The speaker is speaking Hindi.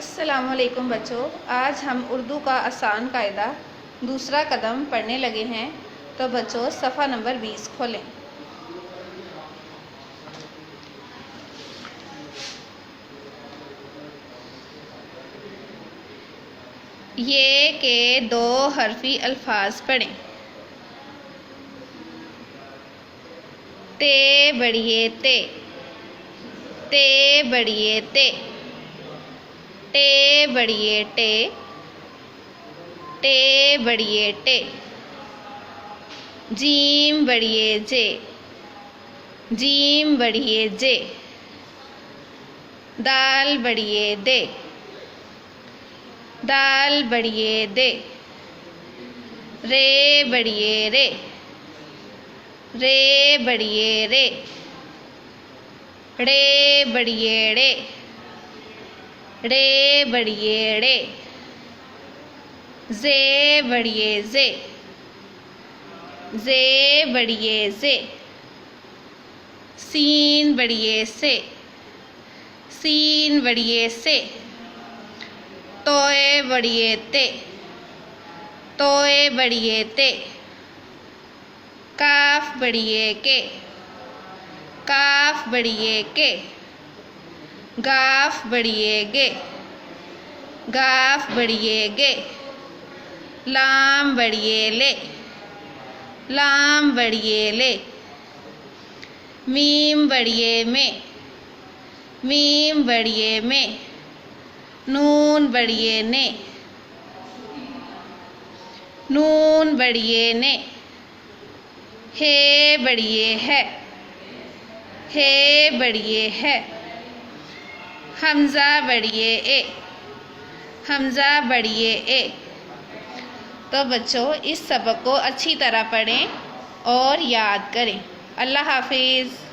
अस्सलामुअलैकुम बच्चों, आज हम उर्दू का आसान कायदा दूसरा कदम पढ़ने लगे हैं। तो बच्चों सफ़ा नंबर 20 खोलें। ये के दो हरफी अल्फाज पढ़ें। ते बढ़िए ते, ते बढ़िए ते, टे बढ़िए टे, टे बढ़िए टे, जीम बढ़िए जे, जीम बढ़िए जे, दाल बढ़िए दे, दाल बढ़िए दे, रे बढ़िए रे, रे बढ़िए रे, ड़े बढ़िए ड़े, ड़े बढ़िए ड़े, जे बढ़िए जे, जे बढ़िए जे, सीन बढ़िए से, सीन बढ़िए से, तोए बढ़िए ते, तोए बढ़िए ते, काफ बढ़िए के, काफ बढ़िए के, गाफ बढ़िए गे, गाफ बढ़िए गे, लाम बढ़िए ले, लाम बढ़िए ले, मीम बढ़िए में, मीम बढ़िए में, नून बढ़िए ने, नून बढ़िए ने, हे बढ़िए है, हे बढ़िए है, हमज़ा बढ़िए ए, हमज़ा बढ़िए ए। तो बच्चों इस सबक को अच्छी तरह पढ़ें और याद करें। अल्लाह हाफिज़।